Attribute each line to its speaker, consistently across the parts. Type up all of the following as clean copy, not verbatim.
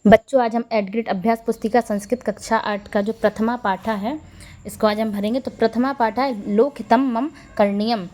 Speaker 1: बच्चों, आज हम एडग्रेड अभ्यास पुस्तिका संस्कृत कक्षा 8 का जो प्रथमा पाठा है इसको आज हम भरेंगे। तो प्रथमा पाठा है लोकहितम मम करणीयम।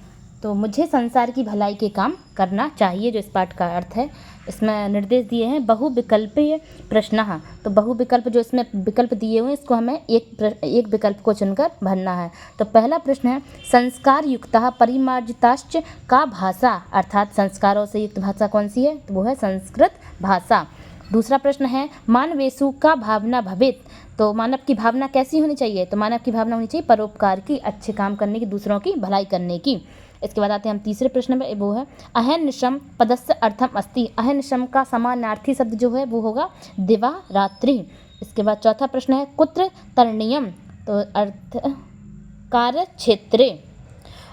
Speaker 1: तो मुझे संसार की भलाई के काम करना चाहिए, जो इस पाठ का अर्थ है। इसमें निर्देश दिए हैं बहुविकल्पीय प्रश्न। तो बहुविकल्प जो इसमें विकल्प दिए हुए हैं इसको हमें एक विकल्प को चुनकर भरना है। तो पहला प्रश्न है संस्कार युक्ता परिमार्जिताश्च का भाषा, अर्थात संस्कारों से युक्त भाषा कौन सी है? तो वो है संस्कृत भाषा। दूसरा प्रश्न है मानवेषु का भावना भवेत। तो मानव की भावना कैसी होनी चाहिए? तो मानव की भावना होनी चाहिए परोपकार की, अच्छे काम करने की, दूसरों की भलाई करने की। इसके बाद आते हैं हम तीसरे प्रश्न में, वो है अहर्निशम पदस्य अर्थम अस्ति। अहर्निशम का समानार्थी शब्द जो है वो होगा दिवा रात्रि। इसके बाद चौथा प्रश्न है कुत्र तरणीयम। तो अर्थ कार्य क्षेत्रे,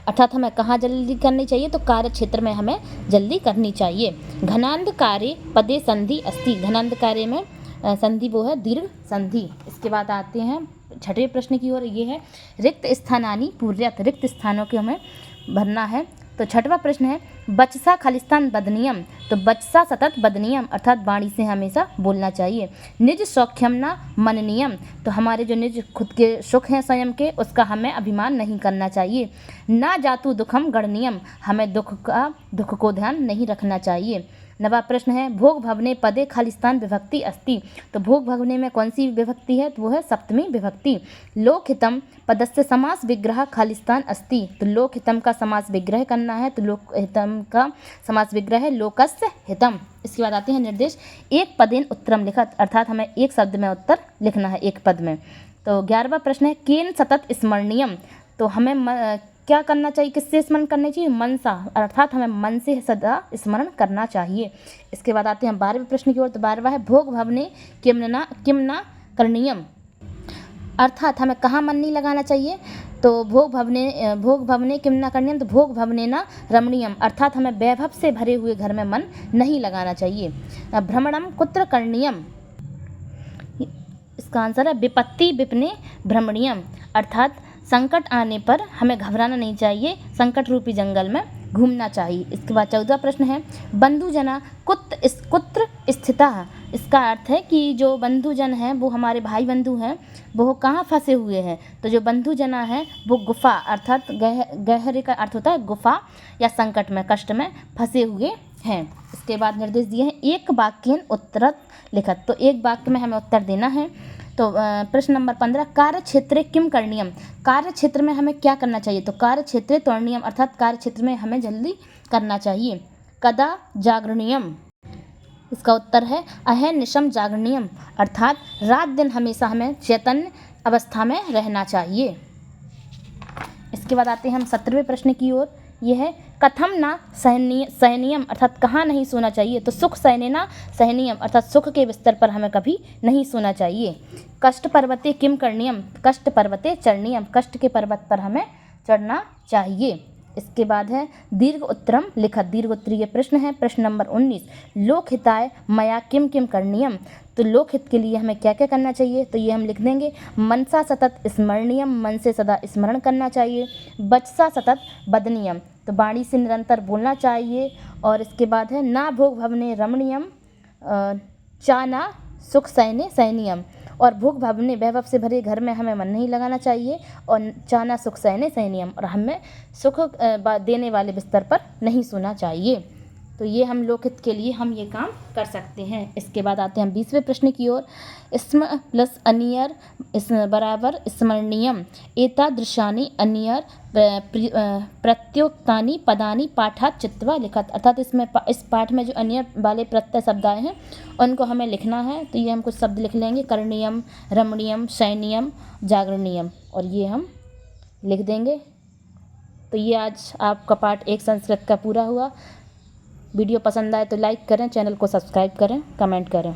Speaker 1: अर्थात हमें कहाँ जल्दी करनी चाहिए? तो कार्य क्षेत्र में हमें जल्दी करनी चाहिए। घनांधकारे पदे संधि अस्ति। घनांधकारे में संधि वो है दीर्घ संधि। इसके बाद आते हैं छठवें प्रश्न की ओर, ये है रिक्त स्थानानि पूर्यत। रिक्त स्थानों के हमें भरना है। तो छठवां प्रश्न है बचसा खालिस्तान बदनियम। तो बचसा सतत बदनियम, अर्थात वाणी से हमेशा बोलना चाहिए। निज सौख्यम ना मननियम। तो हमारे जो निज खुद के सुख हैं स्वयं के, उसका हमें अभिमान नहीं करना चाहिए। ना जातु दुखम गणनीयम। हमें दुख को ध्यान नहीं रखना चाहिए। नवा प्रश्न है भोग भवने पदे खालिस्तान विभक्ति अस्ति। तो भोग भवने में कौन सी विभक्ति है? तो वो है सप्तमी विभक्ति। लोकहितम पदस्य समास विग्रह खालिस्तान अस्ति। तो लोकहितम का समास विग्रह करना है, तो लोकहितम का समास विग्रह है लोकस्य हितम। इसके बाद आते हैं निर्देश एक पदेन उत्तरम लिखत, अर्थात हमें एक शब्द में उत्तर लिखना है एक पद में। तो 11वां प्रश्न है केन सतत स्मरणीयम। तो हमें क्या करना चाहिए? किससे स्मरण करना चाहिए? मन सा, अर्थात हमें मन से सदा स्मरण करना चाहिए। इसके बाद आते हैं 12वें प्रश्न की ओर। तो 12वां है भोग भवने किम न करणीयम, अर्थात हमें कहाँ मन नहीं लगाना चाहिए? तो भोग भवने किम न करणीयम। तो भोग भवने न रमणीयम, अर्थात हमें वैभव से भरे हुए घर में मन नहीं लगाना चाहिए। भ्रमणम कुत्र करणीयम, इसका आंसर है विपत्ति विपने भ्रमणीयम, अर्थात संकट आने पर हमें घबराना नहीं चाहिए, संकट रूपी जंगल में घूमना चाहिए। इसके बाद 14वां प्रश्न है बंधुजना कुत्र स्थिता। इसका अर्थ है कि जो बंधुजन हैं वो हमारे भाई बंधु हैं, वो कहाँ फंसे हुए हैं? तो जो बंधुजना है वो गुफा, अर्थात गहरे का अर्थ होता है गुफा या संकट में, कष्ट में फंसे हुए हैं। इसके बाद निर्देश दिए हैं एक वाक्यन उत्तरत लिखत। तो एक वाक्य में हमें उत्तर देना है। तो प्रश्न नंबर 15 कार्य क्षेत्रे किम करणीयम। कार्य क्षेत्र में हमें क्या करना चाहिए? तो कार्य क्षेत्रे त्वरणीयम, अर्थात कार्य क्षेत्र में हमें जल्दी करना चाहिए। कदा जागरणीयम, इसका उत्तर है अहर्निशम जागरणीयम, अर्थात रात दिन हमेशा हमें चैतन्य अवस्था में रहना चाहिए। इसके बाद आते हैं हम 17वें प्रश्न की ओर, यह है कथम ना सहनीयम, अर्थात कहाँ नहीं सोना चाहिए? तो सुख सहनेना सहनीयम, अर्थात सुख के बिस्तर पर हमें कभी नहीं सोना चाहिए। कष्ट पर्वते किम करणीयम। कष्ट पर्वते चरणीयम, कष्ट के पर्वत पर हमें चढ़ना चाहिए। इसके बाद है दीर्घ उत्तरम लिखत। दीर्घ उत्तरीय प्रश्न है प्रश्न नंबर 19 लोकहिताय मया किम किम करणीयम। तो लोकहित के लिए हमें क्या क्या करना चाहिए? तो ये हम लिख देंगे मनसा सतत स्मरणीयम, मन से सदा स्मरण करना चाहिए। बचसा सतत बदनीयम, तो वाणी से निरंतर बोलना चाहिए। और इसके बाद है ना भोग भवने रमणीयम, चाना सुख सैने सैनियम। और भोग भवने वैभव से भरे घर में हमें मन नहीं लगाना चाहिए। और चाना सुख सैने सैनियम, और हमें सुख देने वाले बिस्तर पर नहीं सोना चाहिए। तो ये हम लोकहित के लिए हम ये काम कर सकते हैं। इसके बाद आते हैं हम 20वें प्रश्न की ओर। स्म प्लस अनियर बराबर स्मरणीयम एतादृशानि अनियर प्रत्युक्तानि पदानि पाठात् चित्वा लिखत, अर्थात इस पाठ में जो अनियर वाले प्रत्यय शब्द आए हैं उनको हमें लिखना है। तो ये हम कुछ शब्द लिख लेंगे करणीयम, रमणीयम, सैनियम, जागरणीयम, और ये हम लिख देंगे। तो ये आज आपका पाठ 1 संस्कृत का पूरा हुआ। वीडियो पसंद आए तो लाइक करें, चैनल को सब्सक्राइब करें, कमेंट करें।